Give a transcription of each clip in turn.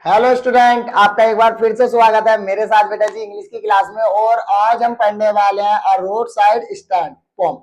Hello student, आपका एक बार फिर से स्वागत है मेरे साथ बेटा जी इंग्लिश की क्लास में। और आज हम पढ़ने वाले हैं अ रोड साइड स्टैंड पोम।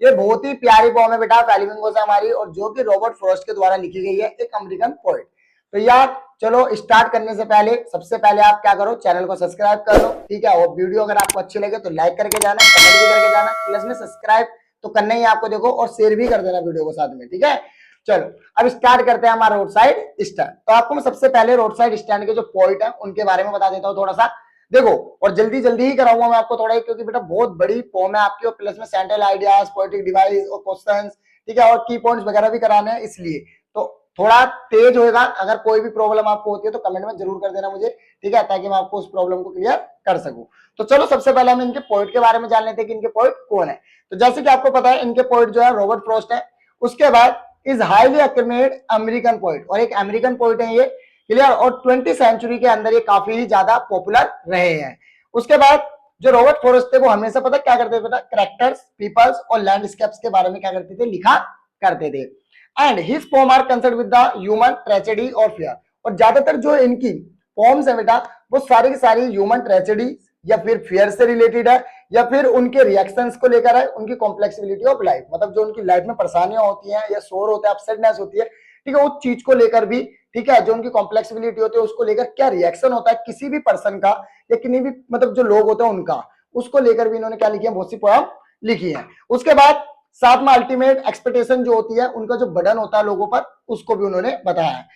ये बहुत ही प्यारी पोम है बेटा, फेलिमिंगो से हमारी, और जो कि रॉबर्ट फ्रॉस्ट के द्वारा लिखी गई है, एक अमेरिकन पोएट। तो यार चलो स्टार्ट करने से पहले सबसे पहले आप क्या करो, चैनल को सब्सक्राइब कर लो, ठीक है। और वीडियो अगर आपको अच्छी लगे तो लाइक करके जाना, कमेंट भी करके जाना, प्लस में सब्सक्राइब तो करना ही आपको, देखो, और शेयर भी कर देना वीडियो को साथ में, ठीक है। चलो अब स्टार्ट करते हैं हमारा रोड साइड स्टैंड। तो आपको मैं सबसे पहले रोड साइड स्टैंड के जो पॉइंट है उनके बारे में बता देता हूँ थोड़ा सा, देखो। और जल्दी जल्दी ही कराऊंगा मैं आपको थोड़ा ही, क्योंकि बेटा बहुत बड़ी पोम है आपकी, और प्लस में सेंट्रल आइडियाज, पोएटिक डिवाइस और क्वेश्चंस, ठीक है, और की पॉइंट्स वगैरह भी कराने हैं, इसलिए तो थोड़ा तेज होएगा। अगर कोई भी प्रॉब्लम आपको होती है तो कमेंट में जरूर कर देना मुझे, ठीक है, ताकि मैं आपको उस प्रॉब्लम को क्लियर कर सकूं। तो चलो सबसे पहले हम इनके पोइट के बारे में जान लेते हैं कि इनके पोइट कौन है। तो जैसे कि आपको पता है इनके पोइट जो है रॉबर्ट फ्रॉस्ट है। उसके बाद इज हाईली एक्लेमेड अमेरिकन पोइट, और एक अमेरिकन पोइट है ये, क्लियर। और 20वीं सेंचुरी के अंदर ये काफी ही ज्यादा पॉपुलर रहे हैं। उसके बाद जो रॉबर्ट फ्रॉस्ट थे वो हमेशा पता क्या करते थे बेटा, कैरेक्टर्स, पीपल्स और लैंडस्केप्स के बारे में क्या करते थे, लिखा करते थे। And his poem are concern with the human tragedy और फियर। और ज्यादातर जो इनकी पोम्स है बेटा वो सारी की सारी ह्यूमन ट्रेजेडी या फिर फियर से रिलेटेड है, या फिर उनके रिएक्शंस को लेकर है, उनकी कॉम्प्लेक्सिबिलिटी ऑफ लाइफ, मतलब जो उनकी लाइफ में परेशानियां होती हैं या शोर होता है, अपसेटनेस होती है, ठीक है, उस चीज को लेकर भी, ठीक है, जो उनकी कॉम्प्लेक्सिबिलिटी होती है उसको लेकर क्या रिएक्शन होता है किसी भी पर्सन का, या किसी भी मतलब जो लोग होते हैं उनका, उसको लेकर भी इन्होंने क्या लिखी है, बहुत सी पोएम लिखी है। उसके बाद साथ में अल्टीमेट एक्सपेक्टेशन जो होती है, उनका जो बर्डन होता है लोगों पर, उसको भी उन्होंने बताया है।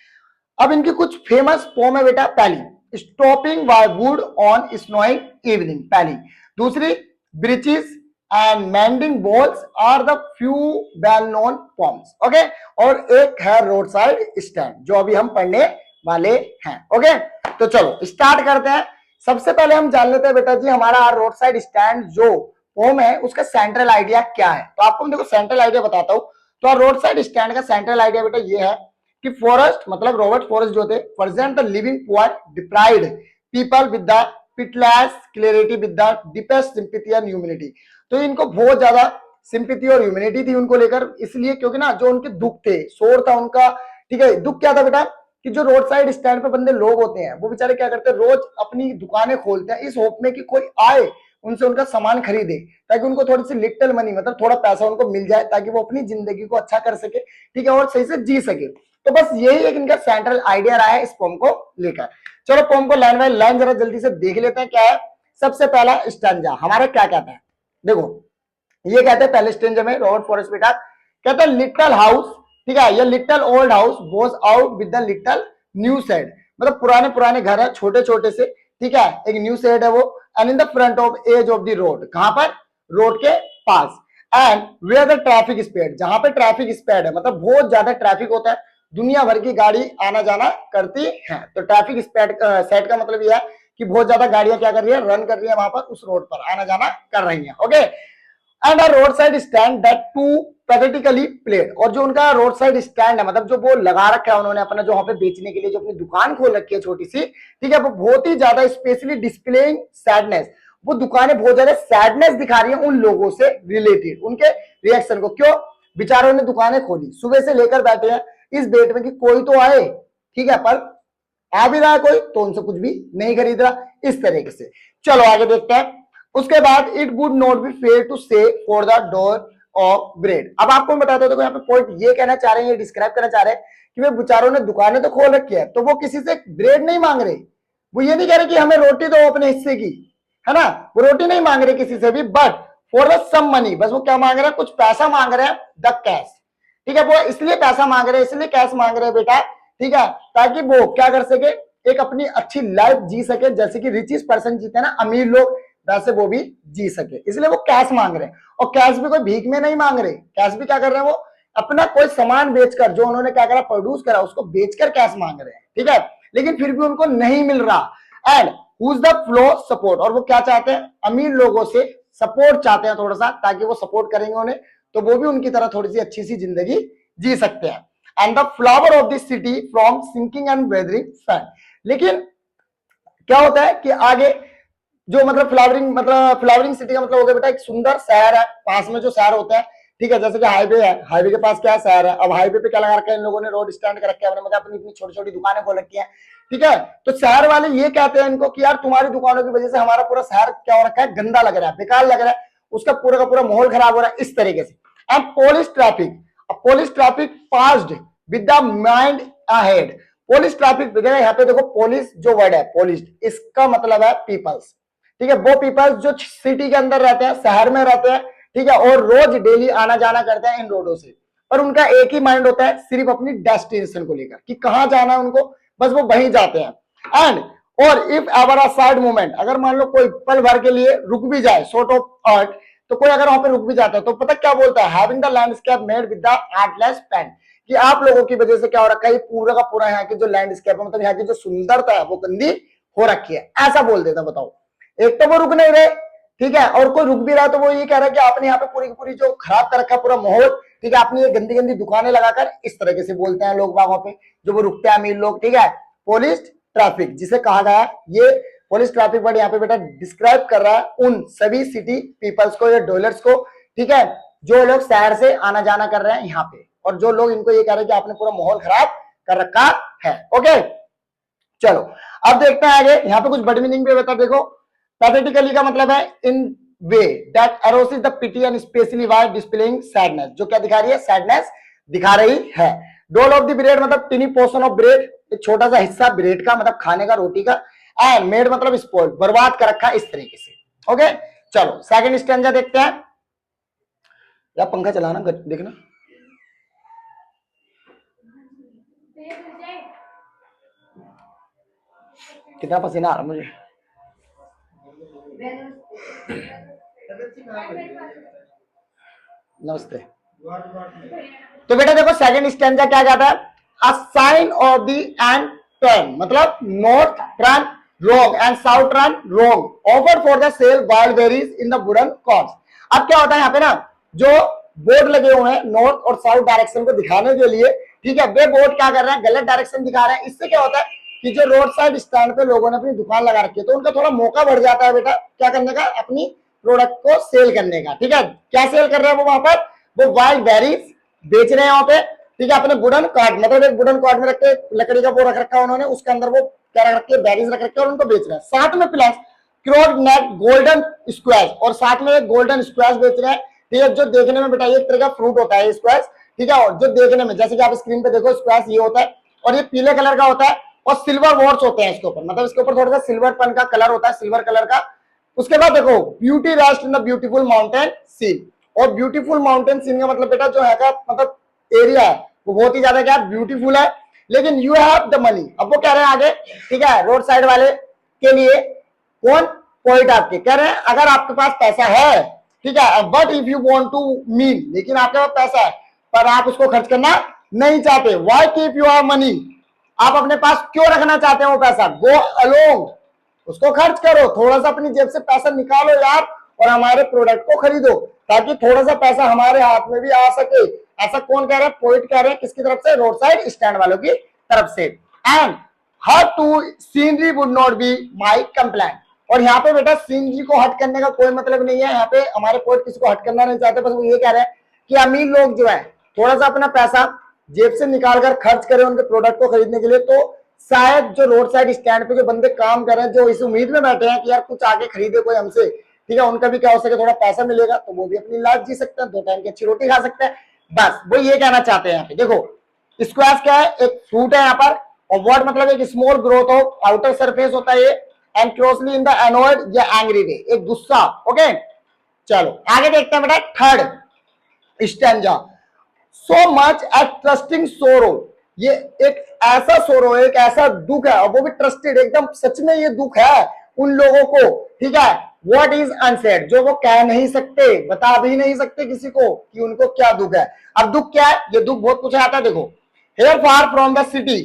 अब इनकी कुछ फेमस पोम है बेटा, पहली stopping by wood on snowing evening, पहली। दूसरी birches and mending walls are the few well known poems, okay. और एक है रोड साइड स्टैंड जो अभी हम पढ़ने वाले हैं, ओके। तो चलो स्टार्ट करते हैं। सबसे पहले हम जान लेते हैं बेटा जी हमारा रोड साइड स्टैंड जो पोम है उसका सेंट्रल आइडिया क्या है। तो आपको मैं देखो सेंट्रल आइडिया बताता हूं। तो रोड साइड स्टैंड का सेंट्रल आइडिया बेटा ये है कि फॉरेस्ट, मतलब रॉबर्ट फॉरेस्ट जो थे, present the living poor deprived people with the pitiless clarity with the deepest sympathy and humanity. तो इनको बहुत ज्यादा सिंपैथी और ह्यूमैनिटी थी उनको लेकर, इसलिए क्योंकि ना जो उनके दुख थे, शोर था उनका, ठीक है। दुख क्या था बेटा कि जो रोड साइड स्टैंड पे बंदे लोग होते हैं वो बेचारे क्या करते हैं, रोज अपनी दुकानें खोलते हैं इस होप में कि कोई आए उनसे उनका सामान खरीदे, ताकि उनको थोड़ी सी लिटिल मनी, मतलब थोड़ा पैसा उनको मिल जाए, ताकि वो अपनी जिंदगी को अच्छा कर सके, ठीक है, और सही से जी सके। तो बस यही एक इनका सेंट्रल आइडिया रहा है इस पोम को लेकर। चलो पोम को लाइन बाय लाइन जरा जल्दी से देख लेते हैं क्या है। सबसे पहला स्टैंजा हमारा क्या कहता है, देखो ये कहते हैं पहले स्टैंजा में रॉबर्ट फॉरेस्ट बेटा कहता है लिटिल हाउस, ठीक है, ये little old house was out with the little new shed, मतलब पुराने पुराने घर है छोटे छोटे से, ठीक है, एक न्यू शेड है वो। And in the front of edge of the road, कहां पर, रोड के पास। And where the traffic speed, जहां पे ट्रैफिक स्पीड है, मतलब बहुत ज्यादा ट्रैफिक होता है, दुनिया भर की गाड़ी आना जाना करती है। तो ट्रैफिक स्पीड सेट का मतलब यह है कि बहुत ज्यादा गाड़ियां क्या कर रही है, रन कर रही है वहां पर, उस रोड पर आना जाना कर रही है, okay. And a road side stand that too pathetically played, और जो उनका रोड साइड स्टैंड है, मतलब जो वो लगा रखा है उन्होंने अपना, जो वहां पे बेचने के लिए जो अपनी दुकान खोल रखी है छोटी सी, ठीक है, वो बहुत ही ज्यादा स्पेशली डिस्प्लेइंग सैडनेस, वो दुकानें बहुत ज्यादा सैडनेस दिखा रही है उन लोगों से रिलेटेड, उनके रिएक्शन को। क्यों, बेचारों ने दुकानें खोली, सुबह से लेकर बैठे हैं इस वेट में कि कोई तो आए, ठीक है, पर आ भी रहा है कोई तो उनसे कुछ भी नहीं खरीद रहा, इस तरीके से। चलो आगे देखते हैं। उसके बाद it would not be fair to say for the door of bread. अब आपको बताते हो, तो यहाँ पे पॉइंट ये कहना चाह रहे हैं, ये डिस्क्राइब करना चाह रहे हैं कि वे बेचारों ने दुकानें तो खोल रखी है, तो वो किसी से ब्रेड नहीं मांग रहे, वो ये नहीं कह रहे कि हमें रोटी दो अपने हिस्से की, है ना, वो रोटी नहीं मांग रहे किसी से भी, but for the some money, बस वो क्या मांग रहे हैं, कुछ पैसा मांग रहे हैं, द कैश, ठीक है, वो इसलिए पैसा मांग रहे हैं, इसलिए कैश मांग रहे हैं बेटा, ठीक है, ताकि वो क्या कर सके, एक अपनी अच्छी लाइफ जी सके, जैसे कि रिचेस्ट पर्सन जीते हैं ना, अमीर लोग, वैसे वो भी जी सके, इसलिए वो कैश मांग रहे हैं। और कैश भी कोई भीख में नहीं मांग रहे, कैश भी क्या कर रहे हैं, वो अपना कोई सामान बेचकर, जो उन्होंने क्या करा, प्रोड्यूस करा, उसको बेचकर कैश मांग रहे हैं, ठीक है, लेकिन फिर भी उनको नहीं मिल रहा। And whose the flow support, और वो क्या चाहते हैं, अमीर लोगों से सपोर्ट चाहते हैं थोड़ा सा, ताकि वो सपोर्ट करेंगे उन्हें, तो वो भी उनकी तरह थोड़ी सी अच्छी सी जिंदगी जी सकते हैं। And the flower of this city from sinking and weathering sun. लेकिन क्या होता है कि आगे जो मतलब फ्लावरिंग सिटी का मतलब हो गया बेटा एक सुंदर शहर है, पास में जो शहर होता है, ठीक है, जैसे कि हाईवे है, हाईवे के पास क्या है, शहर है। अब हाईवे पे क्या लगा रखा है इन लोगों ने, रोड स्टैंड कर रखे हैं, मतलब अपनी इतनी छोटी छोटी दुकानें खोल रखी है। ठीक है, तो शहर वाले ये कहते हैं इनको कि यार तुम्हारी दुकानों की वजह से हमारा पूरा शहर क्या हो रखा है, गंदा लग रहा है, बेकार लग रहा है, उसका पूरा का पूरा माहौल खराब हो रहा है, इस तरीके से। And police traffic passed with the mind ahead. Police traffic वगैरह, यहाँ पे देखो पुलिस जो वर्ड है पुलिस, इसका मतलब है पीपल्स। ठीक है, वो पीपल्स जो सिटी के अंदर रहते हैं, शहर में रहते हैं, ठीक है, और रोज डेली आना जाना करते हैं इन रोडों से, पर उनका एक ही माइंड होता है सिर्फ अपनी डेस्टिनेशन को लेकर कि कहां जाना है उनको, बस वो वहीं जाते हैं। एंड और if ever a sad moment, अगर मान लो कोई पल भर के लिए रुक भी जाए, शॉर्ट ऑफ आर्ट, तो कोई अगर वहां पे रुक भी जाता है तो पता क्या बोलता है, having the landscape made with the artless pen, कि आप लोगों की वजह से क्या हो रखा है, पूरा का पूरा यहाँ की जो लैंडस्केप है, मतलब यहाँ की जो सुंदरता है वो गंदी हो रखी है, ऐसा बोल देता। बताओ, एक तो वो रुक नहीं रहे, ठीक है, और कोई रुक भी रहा है तो वो ये कह रहा है कि आपने यहाँ पे पूरी की पूरी जो खराब कर रखा है पूरा माहौल, ठीक है, आपने ये गंदी गंदी दुकानें लगाकर, इस तरीके से बोलते हैं लोग वहां पे जो वो रुकते हैं अमीर लोग। ठीक है, पुलिस ट्रैफिक जिसे कहा गया है, ये पुलिस ट्रैफिक वर्ड यहाँ पे बेटा डिस्क्राइब कर रहा है उन सभी सिटी पीपल्स को या डॉलर्स को, ठीक है, जो लोग शहर से आना जाना कर रहे हैं यहाँ पे, और जो लोग इनको ये कह रहे हैं कि आपने पूरा माहौल खराब कर रखा है। ओके, चलो अब देखते हैं आगे। यहाँ पे कुछ बड़ी मीनिंग भी बता, देखो पैथेटिकली का मतलब है in way that arouses the pity and specially why displaying sadness, जो क्या दिखा रही है, सैडनेस दिखा रही है। डोल ऑफ द ब्रेड मतलब टिनी पोर्शन ऑफ ब्रेड, एक छोटा सा हिस्सा ब्रेड का, मतलब खाने का, रोटी का। एंड मेड मतलब स्पॉइल, बर्बाद कर रखा इस तरीके से। ओके, चलो सेकंड स्टैंजा देखते हैं। या पंखा चलाना देखना, कितना पसीना आ रहा मुझे। नमस्ते। तो बेटा देखो सेकंड स्टैंजा क्या कहता है, a sign of the end turn, मतलब north turn wrong and south turn wrong, offer for the sale wild berries in the wooden corns. अब क्या होता है यहाँ पे ना, जो बोर्ड लगे हुए हैं नॉर्थ और साउथ डायरेक्शन को दिखाने के लिए, ठीक है, वे बोर्ड क्या कर रहे हैं, गलत डायरेक्शन दिखा रहे हैं। इससे क्या होता है कि जो रोड साइड स्टैंड पे लोगों ने अपनी दुकान लगा रखी है, तो उनका थोड़ा मौका बढ़ जाता है बेटा क्या करने का, अपनी प्रोडक्ट को सेल करने का। ठीक है, क्या सेल कर रहे हैं वो वहां पर, वो वाइल्ड बेरीज बेच रहे हैं वहां पे। ठीक है, अपने वुडन कार्ड, मतलब एक वुडन कार्ड में रख के लकड़ी का वो रख रखा है उन्होंने, उसके अंदर वो क्या रख के बेरीज रख रखे और उनको बेच रहे हैं। साथ में प्लस क्रोड नेट गोल्डन स्क्वैश, और साथ में एक गोल्डन स्क्वैश बेच रहे हैं। ठीक है, जो देखने में बेटा एक तरह का फ्रूट होता है स्क्वैश, ठीक है, और जो देखने में जैसे कि आप स्क्रीन पे देखो स्क्वैश ये होता है, और ये पीले कलर का होता है, और सिल्वर वॉर्ड्स होते हैं इसके ऊपर, मतलब इसके ऊपर थोड़ा सा सिल्वर पन का कलर होता है, सिल्वर कलर का। उसके बाद देखो beauty rest in the beautiful mountain scene, और ब्यूटीफुल माउंटेन सीन का मतलब बेटा जो है का मतलब एरिया है वो बहुत ही ज्यादा क्या ब्यूटीफुल है, लेकिन यू हैव द मनी। अब वो कह रहे हैं आगे, ठीक है, रोड साइड वाले के लिए कौन पॉइंट आपके कह रहे हैं, अगर आपके पास पैसा है, ठीक है, but if you want to mean, लेकिन आपके पास पैसा है पर आप उसको खर्च करना नहीं चाहते, व्हाई कीप योर मनी, आप अपने पास क्यों रखना चाहते हैं वो पैसा, गो अलोंग, उसको खर्च करो, थोड़ा सा अपनी जेब से पैसा निकालो यार और हमारे प्रोडक्ट को खरीदो, ताकि थोड़ा सा पैसा हमारे हाथ में भी आ सके। ऐसा कौन कह रहा है, पोइट कह रहे हैं, किसकी तरफ से, रोड साइड स्टैंड वालों की तरफ से। And her two scenery would not be my complaint, और यहाँ पे बेटा सीनरी को हट करने का कोई मतलब नहीं है, यहाँ पे हमारे पोइट किसी को हट करना नहीं चाहते, बस वो ये कह रहे हैं कि अमीर लोग जो है थोड़ा सा अपना पैसा जेब से निकाल कर खर्च करें उनके प्रोडक्ट को खरीदने के लिए, तो शायद जो रोड साइड स्टैंड पे जो बंदे काम कर रहे हैं, जो इस उम्मीद में बैठे हैं कि यार कुछ आगे खरीदे कोई हमसे, ठीक है, उनका भी क्या हो सके, थोड़ा पैसा मिलेगा तो वो भी अपनी लाइफ जी सकते हैं, 2 टाइम की अच्छी रोटी खा सकते हैं, बस वो ये कहना चाहते हैं यहाँ पे। देखो स्क्वैश क्या है, एक फ्रूट है यहाँ पर, और वर्ड मतलब एक small growth of outer surface होता है ये, and closely in the annoyed या एंग्री वे, एक गुस्सा। ओके, चलो आगे देखते हैं बेटा third stanza, so much at trusting sorrow, ये एक ऐसा सोरो है, एक ऐसा दुख है, और वो भी ट्रस्टेड, एकदम सच में ये दुख है उन लोगों को, ठीक है, व्हाट इज अनसेड, जो वो कह नहीं सकते, बता भी नहीं सकते किसी को कि उनको क्या दुख है। अब दुख क्या है, ये दुख बहुत पूछा जाता है। देखो here far from the city,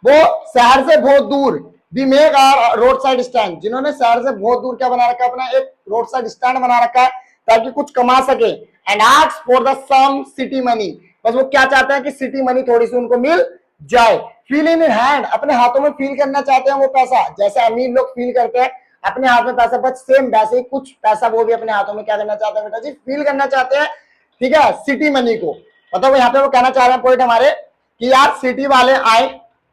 वो शहर से बहुत दूर, we make our road side stand, जिन्होंने शहर से बहुत दूर क्या बना रखा है, अपना एक रोड साइड स्टैंड बना रखा है ताकि कुछ कमा सके। And ask for the some city money, बस वो क्या चाहते हैं कि सिटी मनी थोड़ी सी उनको मिल जाए। फील इन हैंड, अपने हाथों में फील करना चाहते हैं वो पैसा, जैसे अमीर लोग फील करते हैं अपने हाथ में पैसा, बस सेम वैसे ही कुछ पैसा वो भी अपने हाथों में क्या करना चाहते हैं बेटा जी, फील करना चाहते हैं। ठीक है, सिटी मनी को। मतलब यहाँ पे वो कहना चाह रहे हैं पॉइंट हमारे कि यार सिटी वाले आए,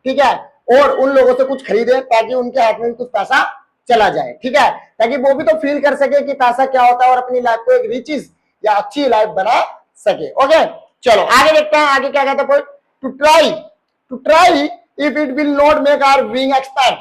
ठीक है, और उन लोगों से कुछ खरीदे ताकि उनके हाथ में कुछ पैसा चला जाए, ठीक है, ताकि वो भी तो फील कर सके कि पैसा क्या होता है और अपनी लाइफ को एक रिचेस या अच्छी लाइफ बना सके। ओके, चलो आगे देखते हैं, आगे क्या कहते हैं point, to try if it will not make our wing expand.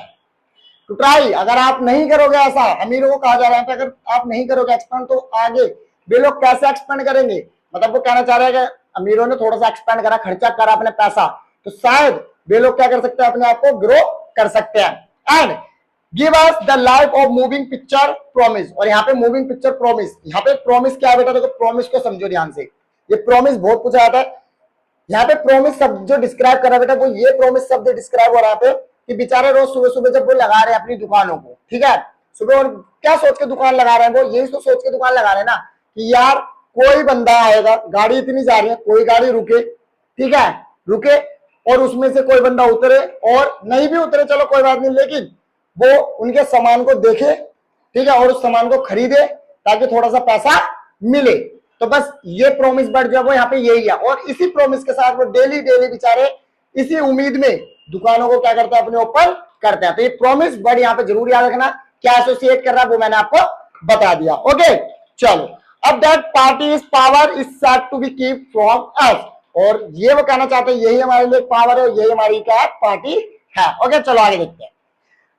To try, अगर आप नहीं करोगे ऐसा, अमीरों को कहा जा रहा है कि अगर आप नहीं करोगे एक्सपेंड तो आगे वे लोग कैसे एक्सपेंड करेंगे। मतलब वो कहना चाह रहे हैं कि अमीरों ने थोड़ा सा एक्सपेंड करा, खर्चा करा अपने पैसा, तो शायद वे लोग क्या कर सकते हैं, अपने आप को ग्रो कर सकते हैं। And give us the life of moving picture promise. और यहाँ पे मूविंग पिक्चर प्रॉमिस, यहाँ पे प्रॉमिस क्या है बेटा, देखो प्रॉमिस को समझो ध्यान से, ये प्रॉमिस बहुत पूछा जाता है। यहाँ पे प्रॉमिस शब्द जो डिस्क्राइब कर रहा है बेटा, वो ये प्रॉमिस शब्द डिस्क्राइब हो रहा है कि बेचारे रोज सुबह सुबह जब वो लगा रहे हैं अपनी दुकानों को, ठीक है, सुबह और क्या सोच के दुकान लगा रहे हैं, वो यही तो सोच के दुकान लगा रहे हैं ना कि यार कोई बंदा आएगा, गाड़ी इतनी जा रही है, कोई गाड़ी रुके, ठीक है, रुके और उसमें से कोई बंदा उतरे, और नहीं भी उतरे चलो कोई बात नहीं, लेकिन वो उनके सामान को देखे, ठीक है, और उस सामान को खरीदे ताकि थोड़ा सा पैसा मिले। तो बस ये प्रॉमिस बर्ड जो है वो यहाँ पे यही है, और इसी प्रॉमिस के साथ वो डेली डेली बेचारे इसी उम्मीद में दुकानों को क्या करते हैं, अपने ओपन करते हैं। तो ये प्रॉमिस बर्ड यहाँ पे जरूर याद रखना, क्या एसोसिएट कर रहा है वो मैंने आपको बता दिया। ओके, चलो अब that party is power is set to be keep from us. और ये वो कहना चाहते हैं यही हमारे लिए पावर है, यही हमारी क्या है, पार्टी है। ओके, चलो आगे देखते हैं।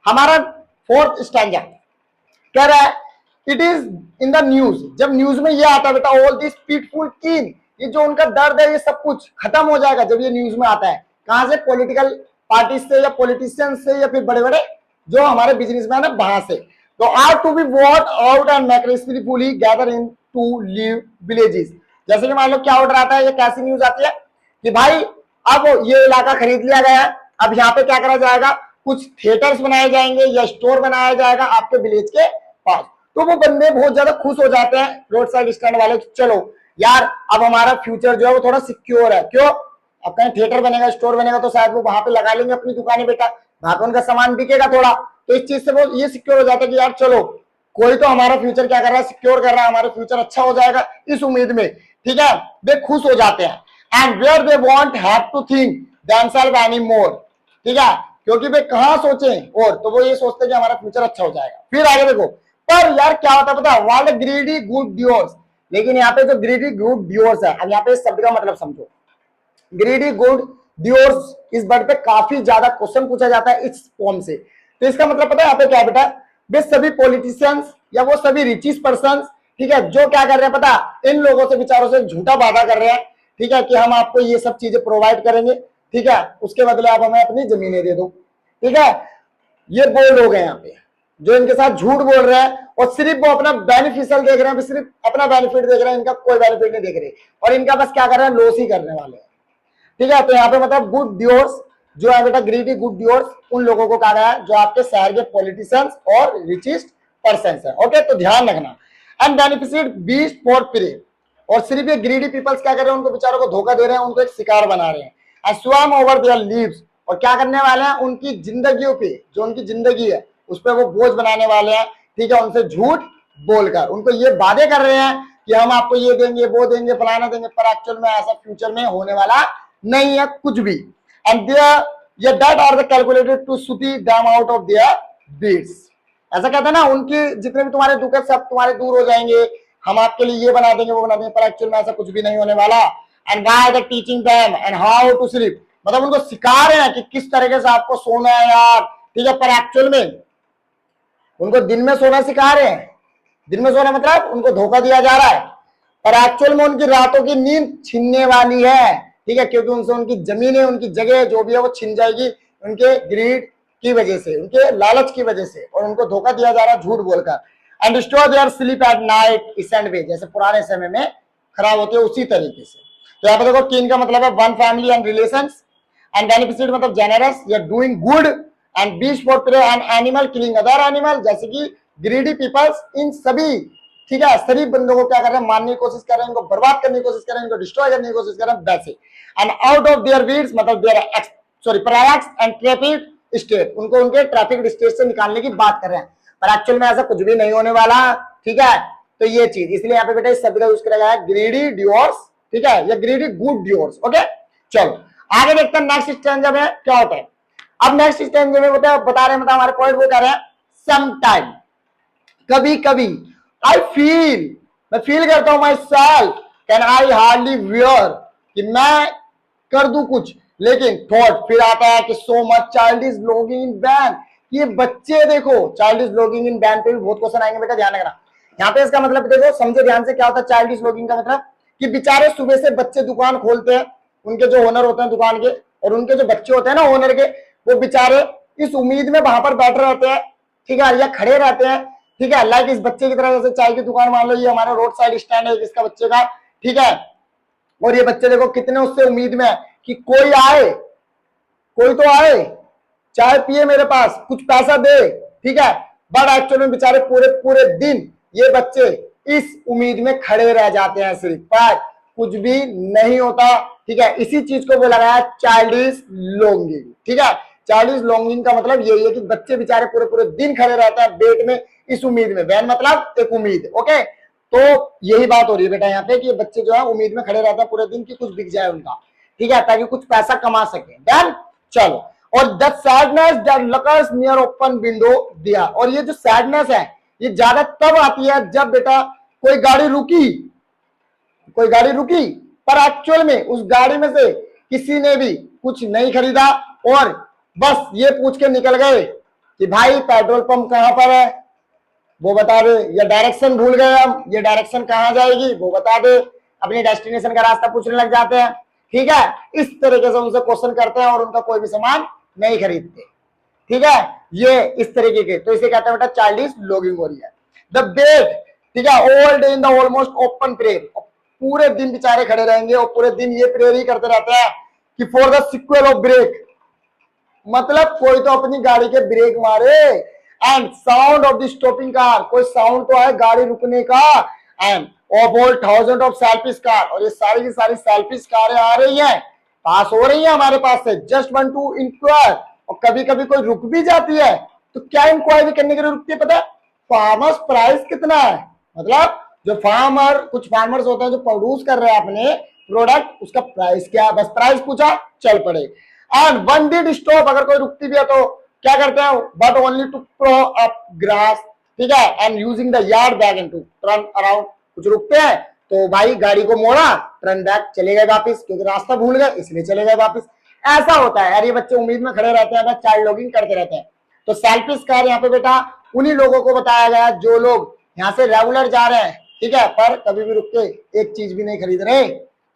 हमारा फोर्थ स्टैंजा कह रहा है it is in the news. जब न्यूज में ये आता है बेटा, ऑल दिस पीटफुल कीन, ये जो उनका दर्द है ये सब कुछ खत्म हो जाएगा जब ये न्यूज में आता है। कहां से, पॉलिटिकल पार्टी से या पॉलिटिशियन से या फिर बड़े बड़े जो हमारे बिजनेसमैन है वहां से। तो are to be what out and make respectfully gather in to live villages. जैसे कि मान लो क्या ऑर्डर आता है, ये कैसी न्यूज आती है कि भाई अब ये इलाका खरीद लिया गया है, अब यहाँ पे क्या करा जाएगा, कुछ थिएटर्स बनाए जाएंगे या स्टोर बनाया जाएगा आपके विलेज के पास। तो वो बंदे बहुत ज्यादा खुश हो जाते हैं, रोड साइड स्टैंड वाले, चलो यार अब हमारा फ्यूचर जो है वो थोड़ा सिक्योर है। क्यों, अब कहीं थिएटर बनेगा, स्टोर बनेगा तो शायद वो वहां पे लगा लेंगे अपनी दुकानें बेटा, वहां पे उनका सामान बिकेगा थोड़ा, तो इस चीज से वो ये सिक्योर हो जाता है कि यार चलो कोई तो हमारा फ्यूचर क्या कर रहा है, सिक्योर कर रहा है, हमारा फ्यूचर अच्छा हो जाएगा इस उम्मीद में, ठीक है, वे खुश हो जाते हैं। And where they want have to think themself any more, ठीक है, क्योंकि वे कहां सोचे, और तो वो ये सोचते हैं कि हमारा फ्यूचर अच्छा हो जाएगा। फिर आगे देखो, पर यार क्या होता है पता है, वांट ग्रीडी गुड ड्यूअर्स। लेकिन यहाँ पे जो ग्रीडी गुड ड्यूअर्स है, अब यहाँ पे इस शब्द का मतलब समझो, ग्रीडी गुड ड्यूअर्स इस वर्ड पे काफी ज्यादा क्वेश्चन पूछा जाता है इस फॉर्म से। तो इसका मतलब पता है यहाँ पे क्या है बेटा, वे सभी पॉलिटिशियंस या वो सभी रिचेस्ट पर्संस, ठीक है, जो क्या कर रहे हैं पता, इन लोगों से विचारों से झूठा वादा कर रहे हैं, ठीक है, कि हम आपको ये सब चीजें प्रोवाइड करेंगे, ठीक है, उसके बदले आप हमें अपनी जमीनें दे दो, ठीक है। ये वो लोग हैं यहाँ पे जो इनके साथ झूठ बोल रहे हैं और सिर्फ वो अपना बेनिफिशियल देख रहे हैं, सिर्फ अपना बेनिफिट देख रहे हैं, इनका कोई बेनिफिट नहीं देख रहे, और इनका बस क्या कर रहे हैं, लॉस ही करने वाले हैं, ठीक है। तो यहाँ पे मतलब गुड ड्यूअर्स जो है बेटा, ग्रीडी गुड ड्यूअर्स उन लोगों को कहा गया है जो आपके शहर के पॉलिटिशियंस और रिचेस्ट पर्संस है। ओके, तो ध्यान रखना। एंड बेनिफिशियड बीस्ट फॉर प्रे, और सिर्फ ये ग्रीडी पीपल्स क्या कर रहे हैं, उनको बेचारों को धोखा दे रहे हैं, उनको एक शिकार बना रहे हैं। एंड स्वम ओवर देयर लीव्स, और क्या करने वाले हैं, उनकी जिंदगियों पे, जो उनकी जिंदगी है उस पर वो बोझ बनाने वाले हैं, ठीक है, उनसे झूठ बोलकर उनको ये वादे कर रहे हैं कि हम आपको ये देंगे वो देंगे फलाना देंगे, पर एक्चुअल में ऐसा फ्यूचर में होने वाला नहीं है कुछ भी। एंड ये that are the calculated to suit them out of their beads. ऐसा कहते हैं ना, उनके जितने भी तुम्हारे दुख है सब तुम्हारे दूर हो जाएंगे, हम आपके लिए ये बना देंगे वो बना देंगे, पर एक्चुअल में ऐसा कुछ भी नहीं होने वाला। And by the teaching them and how to sleep, मतलब उनको सिखा रहे हैं कि किस तरीके से आपको सोना है यार, ठीक है, पर एक्चुअल में उनको दिन में सोना सिखा रहे हैं। दिन में सोना मतलब उनको धोखा दिया जा रहा है, पर एक्चुअल में उनकी रातों की नींद छीनने वाली है, ठीक है, क्योंकि उनसे उनकी जमीनें, उनकी जगह जो भी है वो छिन जाएगी उनके ग्रीड की वजह से, उनके लालच की वजह से, और उनको धोखा दिया जा रहा है झूठ बोलकर। And destroy there sleep at night इस एंड वे, जैसे पुराने समय में खराब होती है उसी तरीके से। तो यहाँ पे देखो कीन का मतलब है one family and relations, and beneficiary मतलब जेनरस या doing good, and beast for prey and animal killing other animal, जैसे कि ग्रीडी पीपल्स इन सभी, ठीक है, सभी बंदों को क्या कर रहे हैं, मारने की कोशिश कर रहे हैं, इनको बर्बाद करने की कोशिश कर रहे हैं, इनको डिस्ट्रॉय करने की कोशिश कर रहे हैं, वैसे। And out of there weeds मतलब देयर प्रयाक्स एंड ट्रैफिक स्टेट, उनको उनके ट्रैफिक स्टेट से निकालने की बात कर रहे हैं, पर एक्चुअल में ऐसा कुछ भी नहीं होने वाला, ठीक है। तो ये चीज, इसलिए यहाँ पे बेटा इस शब्द का यूज किया गया है ग्रीडी ड्यूअर्स, ठीक है, या ग्रीडी गुड ड्यूअर्स। ओके, चलो आगे देखते हैं नेक्स्ट स्टैंजा में क्या होता है। अब नेक्स्ट स्टैंजा में बता रहे हैं, मतलब हमारे पॉइंट वो कह रहे हैं समटाइम, कभी कभी, आई फील, मैं फील करता हूं my self, can I hardly wear, कि मैं कर दूं कुछ, लेकिन थॉट फिर आता है कि so much child is longing in vain, ये बच्चे देखो, child is longing in vain पे भी बहुत क्वेश्चन आएंगे बेटा, ध्यान रखना। यहाँ पे इसका मतलब देखो, समझो ध्यान से क्या होता है चाइल्ड इज लॉगिंग का मतलब, कि बेचारे सुबह से बच्चे दुकान खोलते हैं, उनके जो ओनर होते हैं दुकान के, और उनके जो बच्चे होते हैं ना ओनर के, वो बेचारे इस उम्मीद में वहां पर बैठे रहते हैं, ठीक है, या खड़े रहते हैं, ठीक है, लाइक इस बच्चे की तरह, जैसे चाय की दुकान मान लो, ये हमारा रोड साइड स्टैंड है इसका बच्चे का, ठीक है, और ये बच्चे देखो कितने उससे उम्मीद में है कि कोई आए, कोई तो आए, चाय पिए मेरे पास, कुछ पैसा दे, ठीक है, बट एक्चुअली में बेचारे पूरे पूरे दिन ये बच्चे इस उम्मीद में खड़े रह जाते हैं सिर्फ, पर कुछ भी नहीं होता, ठीक है। इसी चीज को बोला गया चाइल्डिश लॉन्गिंग, ठीक है। चाइल्डिश लॉन्गिंग का मतलब यही है कि बच्चे बेचारे पूरे पूरे दिन खड़े रहते हैं वेट में, इस उम्मीद में, वैन मतलब एक उम्मीद, ओके। तो यही बात हो रही है बेटा यहाँ पे कि ये बच्चे जो है उम्मीद में खड़े रहते हैं पूरे दिन कि कुछ बिक जाए उनका, ठीक है, ताकि कुछ पैसा कमा सके। देन चलो, और the sadness that lurks near open window दिया, और ये जो सैडनेस है ये ज्यादा तब आती है जब बेटा कोई गाड़ी रुकी, कोई गाड़ी रुकी, पर एक्चुअल में उस गाड़ी में से किसी ने भी कुछ नहीं खरीदा, और बस ये पूछ के निकल गए कि भाई पेट्रोल पंप कहां पर है, वो बता दे, या डायरेक्शन भूल गए हम, ये डायरेक्शन कहां जाएगी वो बता दे, अपने डेस्टिनेशन का रास्ता पूछने लग जाते हैं, ठीक है। इस तरीके से उनसे क्वेश्चन करते हैं और उनका कोई भी सामान नहीं खरीदते, ठीक है, ये इस तरीके के, तो इसे कहते हैं बेटा चाइल्डिश लॉगिंग हो रही है। द बेट, ठीक है, all day in the almost open prayer, पूरे दिन बेचारे खड़े रहेंगे और पूरे दिन ये प्रेयर ही करते रहते हैं कि for the sequel of brake, मतलब कोई तो अपनी गाड़ी के ब्रेक मारे, and sound of the stopping car, कोई साउंड तो है गाड़ी रुकने का, and of all thousand of selfish car, और ये सारी की सारी सेल्फिश कारें आ रही हैं, पास हो रही है हमारे पास से, जस्ट वन टू इंक्वायर, और कभी कभी कोई रुक भी जाती है, तो क्या इंक्वायरी करने के लिए रुकती है पता है, फार्मर्स प्राइस कितना है, मतलब जो फार्मर, कुछ फार्मर्स होते हैं जो प्रोड्यूस कर रहे हैं अपने प्रोडक्ट, उसका प्राइस क्या है, बस प्राइस पूछा चल पड़े। एंड वन डिड स्टॉप, अगर कोई रुकती भी है तो क्या करते हैं, but only to pro up grass, ठीक है, and using the yard bag and to turn around, कुछ रुकते हैं तो भाई गाड़ी को मोड़ा, टर्न बैक, चले गए वापस, क्योंकि रास्ता भूल गए इसलिए चले गए वापस, ऐसा होता है यार, ये बच्चे उम्मीद में खड़े रहते हैं, बस चाइल्ड लॉगिंग करते रहते हैं। तो सेल्फिश कार यहाँ पे बेटा उन्हीं लोगों को बताया गया जो लोग यहाँ से रेगुलर जा रहे हैं, ठीक है, पर कभी भी रुक के एक चीज भी नहीं खरीद रहे,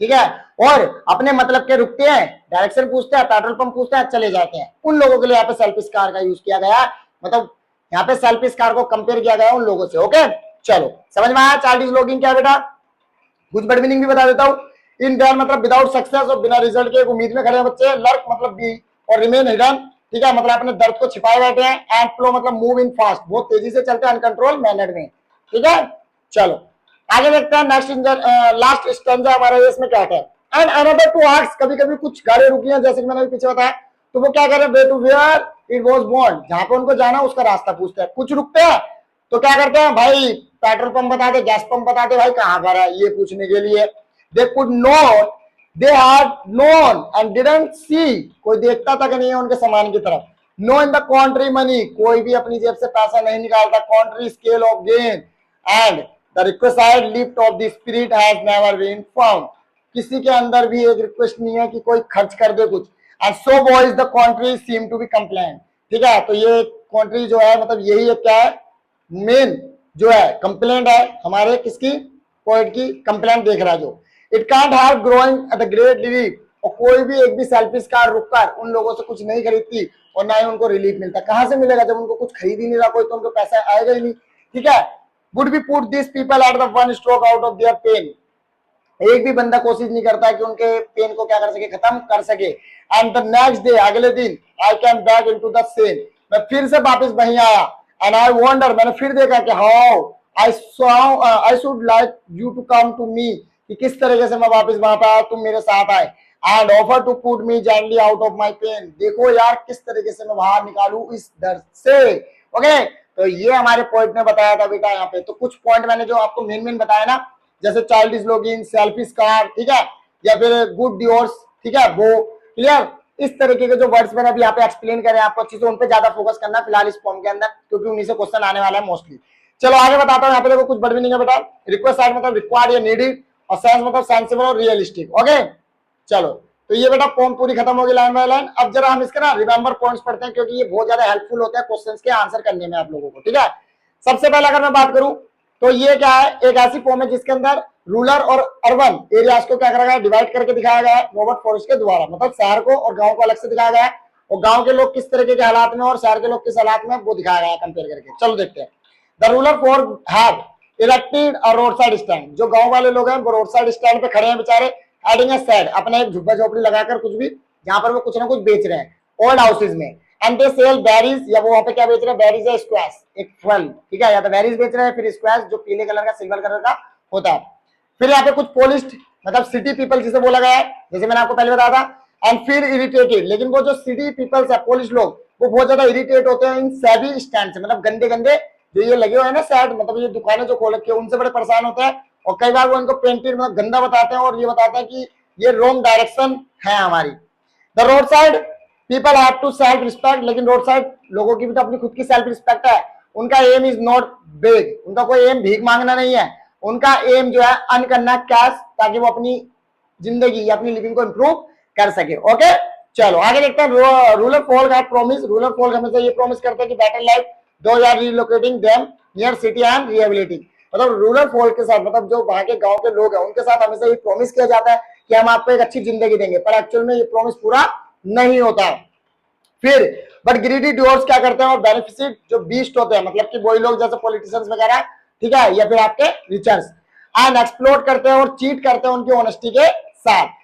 ठीक है, और अपने मतलब के रुकते हैं, डायरेक्शन पूछते हैं, पेट्रोल पंप पूछते हैं, चले जाते हैं, उन लोगों के लिए यहाँ पे सेल्फिश कार का यूज किया गया, मतलब यहाँ पे सेल्फिश कार को कंपेयर किया गया उन लोगों से। ओके, चलो समझ में आया चाइल्डिश लॉगिंग क्या है बेटा, कुछ बड़ मीनिंग भी बता देता हूँ। इन देयर मतलब विदाउट सक्सेस और बिना रिजल्ट के उम्मीद में खड़े हैं बच्चे, लर्क मतलब बी, और रिमेन हिडन, ठीक है, मतलब अपने दर्द को छिपाए बैठे हैं, एंड फ्लो मतलब मूव इन फास्ट, बहुत तेजी से चलते हैं अनकंट्रोल मैनर में, ठीक है। चलो आगे देखते हैं नेक्स्ट लास्ट स्टैंजा हमारा, इसमें क्या है, एंड अनदर टू आस्क, कभी कभी कुछ गाड़ी रुकी हैं जैसे कि मैंने पीछे बताया, तो वो क्या कर रहे हैं, way to where it was born, जहां पे उनको जाना उसका रास्ता पूछते हैं, कुछ रुकते हैं तो क्या करते हैं, भाई पेट्रोल पंप बता दे, गैस पंप बता दे, भाई कहां पर है, ये पूछने के लिए। They could not, they had known and didn't see, कोई देखता तक नहीं है उनके सामान की तरफ। No in the country money, कोई भी अपनी जेब से पैसा नहीं निकालता, country scale of gain, and the requested lift of the spirit has never been found, किसी के अंदर भी एक रिक्वेस्ट नहीं है कि कोई खर्च कर दे कुछ, and so boys the country seem to be complaint, ठीक है, तो ये कॉन्ट्री जो है मतलब यही है क्या है, मेन जो है कंप्लेंट है हमारे किसकी, पोएट की कंप्लेंट देख रहा है जो, it can't have growing at the great relief, और कोई भी एक भी सेल्फिश कार रुककर उन लोगों से कुछ नहीं खरीदती और ना ही उनको रिलीफ मिलता, कहां से मिलेगा जब उनको कुछ खरीद ही नहीं रहा कोई, तो उनको पैसा आएगा ही नहीं, ठीक है। Would be put this people at the one stroke out of their pain, एक भी बंदा कोशिश नहीं करता कि उनके पेन को क्या कर सके, खत्म कर सके। एंड द नेक्स्ट डे, अगले दिन, I came back into the same, मैं फिर से वापस वहीं आया, एंड आई वंडर, मैंने फिर देखा कि how I should like you to come to me, कि किस तरीके से मैं वापस वहां पर आया, तुम मेरे साथ आए, and offer to put me gently out of my pain, देखो यार किस तरीके से मैं बाहर निकालू इस दर्द से। ओके, तो ये हमारे पॉइंट में बताया था बेटा यहाँ पे। तो कुछ पॉइंट मैंने जो आपको मेन मेन बताया ना, जैसे child is login, selfie scar, ठीक है, या फिर गुड डिओर्स, ठीक है, वो क्लियर। इस तरीके के जो वर्ड्स मैंने अभी यहाँ पे एक्सप्लेन करे आपको अच्छे से, उन पे ज्यादा फोकस करना फिलहाल इस फॉर्म के अंदर, क्योंकि उन्हीं से क्वेश्चन आने वाला है मोस्टली। चलो आगे बताता हूँ। यहाँ पे देखो कुछ वर्ड मीनिंग है बेटा। रिक्वेस्ट साइड मतलब रिक्वायर्ड या नीडेड, और सेंस मतलब सेंसिबल और रियलिस्टिक। ओके चलो, तो ये बेटा फॉर्म पूरी खत्म होगी लाइन बाय लाइन। अब जरा हम इसके ना रिमेंबर पॉइंट्स पढ़ते हैं, क्योंकि ये बहुत ज्यादा हेल्पफुल होता है क्वेश्चंस के आंसर करने में आप लोगों को, ठीक है। सबसे पहले अगर मैं बात करूं तो ये क्या है, एक ऐसी फॉर्म है जिसके अंदर रूरल और अर्बन एरियाज को क्या करा गया है, डिवाइड करके दिखाया गया है रॉबर्ट फॉरेस्ट के द्वारा। मतलब शहर को और गांव को अलग से दिखाया गया है, और गांव के लोग किस तरीके के हालात में और शहर के लोग किस हालात में, वो दिखाया गया है कंपेयर करके। चलो देखते हैं। The rural for have erected a road side stand. जो गांव वाले लोग हैं वो रोड साइड स्टैंड पे खड़े हैं बेचारे, एडिंग अ शेड, अपने एक झुब्बा झोपड़ी लगाकर कुछ भी, जहां पर वो कुछ ना कुछ बेच रहे हैं ओल्ड हाउसेज में। एंड दे सेल बेरीज, या वो वहां पे क्या बेच रहे हैं, बेरीज है स्क्वैश, एक फल, ठीक है, या तो बेरीज बेच रहे हैं, फिर स्क्वैश जो पीले कलर का सिल्वर कलर का होता है। फिर यहाँ पे कुछ पोलिश्ड मतलब सिटी पीपल जिसे बोला गया है, जैसे मैंने आपको पहले बताया था। एंड फिर इरिटेटेड, लेकिन वो जो सिटी पीपल्स है, पोलिश लोग, वो बहुत ज्यादा इरिटेट होते हैं इन सैवी स्टैंड से, मतलब गंदे गंदे जो ये लगे हुए हैं ना सैड, मतलब ये दुकानें जो खोल रखी है, उनसे बड़े परेशान होते हैं। और कई बार वो इनको पेंटेड मतलब गंदा बताते हैं, और ये बताते हैं कि ये रॉन्ग डायरेक्शन है हमारी। The road side people have to self respect, लेकिन रोड साइड लोगों की भी तो अपनी खुद की सेल्फ रिस्पेक्ट है। उनका एम इज नॉट बिग, उनका कोई एम भीख मांगना नहीं है, उनका एम जो है अर्न करना कैश, ताकि वो अपनी जिंदगी या अपनी लिविंग को इंप्रूव कर सके। ओके चलो आगे देखते हैं। Rural folk have promise, rural folk हमेशा ये प्रॉमिस करते हैं कि बेटर लाइफ दो are relocating them near city and rehabilitating. मतलब रूरल फोल्क के साथ, मतलब जो वहां के गांव के लोग हैं, उनके साथ हमेशा ये प्रॉमिस किया जाता है कि हम आपको एक अच्छी जिंदगी देंगे, पर एक्चुअल में ये प्रॉमिस पूरा नहीं होता। फिर बट ग्रीडी डिवोर्स क्या करते हैं, और बेनिफिशियरी जो बीस्ट होते हैं, मतलब कि वही लोग जैसे पॉलिटिशियंस वगैरह, ठीक है, या फिर आपके रिचर्स, एंड एक्सप्लोर करते हैं और चीट करते हैं उनकी ऑनेस्टी के साथ।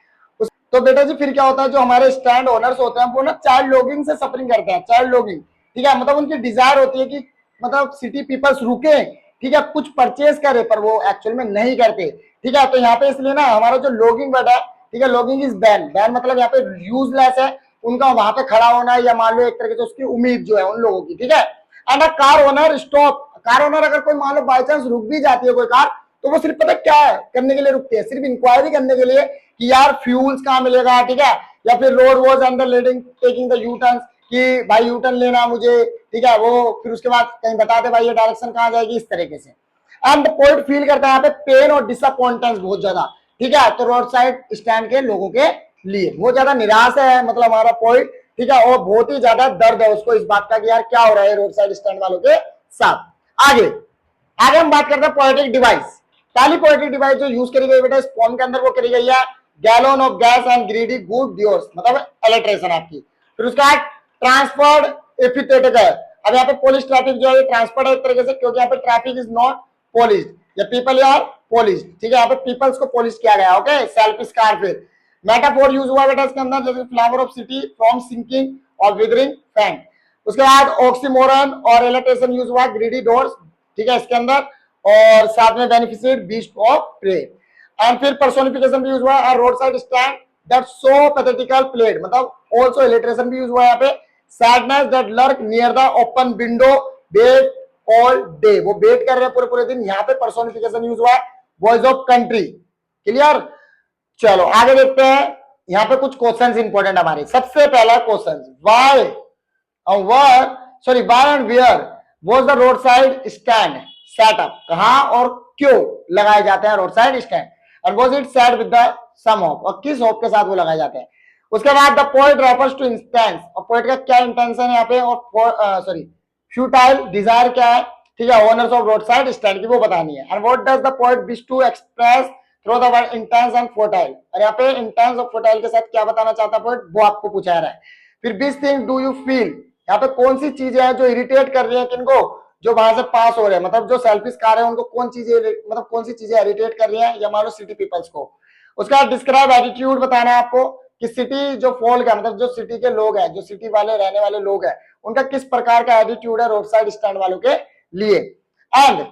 तो बेटा जी फिर क्या होता है, जो हमारे स्टैंड ओनर्स होते हैं वो ना चाइल्ड लॉगिंग से सफरिंग करते हैं। चाइल्ड लॉगिंग, ठीक है, मतलब उनकी डिजायर होती है कि मतलब सिटी पीपल्स रुके, ठीक है, कुछ परचेज करे, पर वो एक्चुअल में नहीं करते, ठीक है। तो यहाँ पे इसलिए ना हमारा जो लॉगिंग वर्ड है, ठीक है, लॉगिंग इज बैन, बैन मतलब यहाँ पे यूजलेस है उनका वहां पे खड़ा होना, या मान लो एक तरीके से उसकी उम्मीद जो है उन लोगों की, ठीक है। And a car owner stop, car owner अगर कोई मान लो बाई चांस रुक भी जाती है कोई कार, तो वो सिर्फ पता क्या करने के लिए रुकती है, सिर्फ इंक्वायरी करने के लिए कि यार फ्यूल्स कहाँ मिलेगा, ठीक है, या फिर road was under leading taking the U turn, कि भाई यू टर्न लेना मुझे, ठीक है, वो फिर उसके बाद कहीं बता दे भाई ये डायरेक्शन कहाँ जाएगी, इस तरीके से। एंड पोइट फील करता है यहाँ पे पेन और डिसअपॉइंटमेंट बहुत ज्यादा, ठीक है। तो रोड साइड स्टैंड के लोगों के लिए बहुत ज्यादा निराश है मतलब हमारा पोइट, ठीक है, और बहुत ही ज्यादा दर्द है उसको इस बात का कि यार क्या हो रहा है रोड साइड स्टैंड वालों के साथ। आगे आगे हम बात करते हैं पोएटिक डिवाइस। पहली पोएटिक डिवाइस जो यूज करी गई बेटा इस पोएम के अंदर वो करी गई है gallon of gas and greedy good doers, मतलब इलेक्ट्रेशन आपकी। फिर उसका ट्रांसफर्ड एफिथेटिकल, अब यहाँ पे पुलिस ट्रैफिक जो है ट्रांसफर्ड है एक तरीके से, क्योंकि यहाँ पे ट्रैफिक इज नॉट पोलिस्ड, या पीपल आर पोलिस्ड, ठीक है, यहाँ पे पीपल्स को पोलिश किया गया। Okay self scar. फिर मेटाफोर यूज हुआ बेटा इसके अंदर, जैसे flower of city from sinking और विदरिंग फैंग। उसके बाद ऑक्सीमोरन और इलेक्ट्रेशन यूज हुआ ग्रीडी डोर्स, ठीक है, इसके अंदर, और साथ में beneficiary beast of prey. And फिर पर्सोनिफिकेशन भी यूज हुआ road side stand that so pathetical played, मतलब ऑल्सो इलिटरेशन भी यूज हुआ यहाँ पे sadness that lurk near the open window wait all day, वो वेट कर रहे हैं पूरे पूरे दिन, यहाँ पे पर्सोनिफिकेशन यूज हुआ है वॉइस ऑफ कंट्री। क्लियर। चलो आगे देखते हैं, यहाँ पे कुछ क्वेश्चंस इंपॉर्टेंट हमारे। सबसे पहला question, why and where was the road side stand setup, कहां और क्यों लगाए जाते हैं road side stand, and was it set with the sum of, और किस होप के साथ वो लगाए जाते हैं। उसके बाद the poet refers to intense, और पोएट का क्या इंटेंशन है यहाँ पे, और फ्यूटाइल डिजायर क्या है, ठीक है, owners of road side stand की वो बतानी है। And what does the poet wish to express through the word intense and futile, और यहाँ पे इंटेंस और फोटाइल के साथ क्या बताना चाहता है पोएट वो आपको पूछा रहा है। फिर which thing do you feel, यहाँ पे कौन सी चीजें हैं जो इरिटेट कर रही है किनको, जो वहां से पास हो रहे हैं, मतलब जो सेल्फिश कार है उनको कौन सी चीजें इरिटेट कर रही है, या मान लो सिटी पीपल्स को। उसका डिस्क्राइब एटीट्यूड बताना है आपको कि सिटी जो फॉल्क है, मतलब जो सिटी के लोग हैं, जो सिटी वाले रहने वाले लोग हैं, उनका किस प्रकार का एटीट्यूड है रोड साइड स्टैंड वालों के लिए। एंड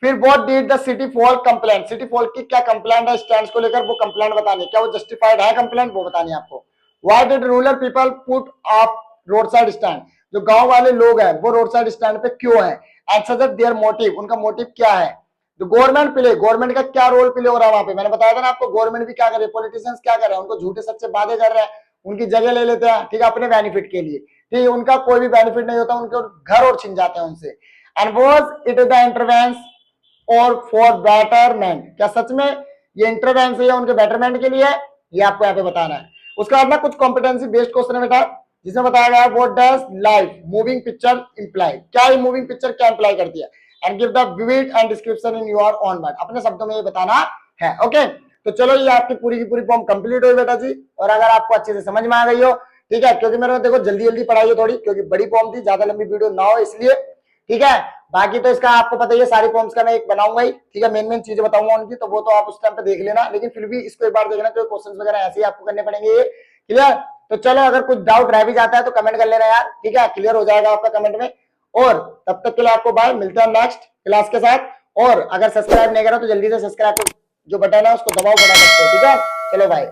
फिर what did the city folk complaint, city folk की क्या कंप्लेंट है स्टैंड्स को लेकर, वो कंप्लेंट बतानी, क्या वो जस्टिफाइड है कंप्लेंट, वो बतानी है आपको। Why did rural people put up road side stand, जो गांव वाले लोग हैं वो रोड साइड स्टैंड पे क्यों हैं, एंड सजेस्ट देयर मोटिव, उनका मोटिव क्या है। जो गवर्नमेंट प्ले, गवर्नमेंट का क्या रोल प्ले हो रहा है वहां पे, मैंने बताया था ना आपको, गवर्नमेंट भी क्या कर रही है, पॉलिटिशियंस क्या कर रहे हैं, उनको झूठे सच्चे वादे कर रहे हैं, उनकी जगह ले लेते हैं, ठीक है, अपने बेनिफिट के लिए, ठीक है, उनका कोई भी बेनिफिट नहीं होता, उनके घर और छिन जाते हैं उनसे। एंड वाज इट द इंटरवेंस और फॉर बेटरमेंट, क्या सच में ये इंटरवेंस है उनके बेटरमेंट के लिए, ये आपको यहाँ पे बताना है। उसके बाद में कुछ कॉम्पिटेंसी बेस्ड क्वेश्चन है बेटा, जिसमें बताया गया है what does live moving picture imply, क्या ये मूविंग पिक्चर क्या इंप्लाई करती है, and give the vivid and description in your own word, अपने शब्दों में ये बताना है। ओके, तो चलो ये आपकी पूरी की पूरी फॉर्म कंप्लीट हुई बेटा जी, और अगर आपको अच्छे से समझ में आ गई हो, ठीक है, क्योंकि मेरे देखो जल्दी जल्दी पढ़ाई है थोड़ी, क्योंकि बड़ी फॉर्म थी, ज्यादा लंबी वीडियो ना हो इसलिए, ठीक है। बाकी तो इसका आपको पता ही है, सारी फॉर्म्स का मैं एक बनाऊंगा ही, ठीक है, मेन चीजें बताऊंगा उनकी, तो वो तो आप उस टाइम पे देख लेना, लेकिन फिर भी इसको एक बार देखना, तो क्वेश्चंस वगैरह ऐसे ही आपको करने पड़ेंगे, क्लियर। तो चलो अगर कुछ डाउट रह भी जाता है तो कमेंट कर लेना यार, ठीक है, क्लियर हो जाएगा आपका कमेंट में। और तब तक के लिए आपको बाय, मिलते हैं नेक्स्ट क्लास के साथ। और अगर सब्सक्राइब नहीं करा तो जल्दी से सब्सक्राइब जो बटन है उसको दबाओ फटाफट से, ठीक है, चलो बाय।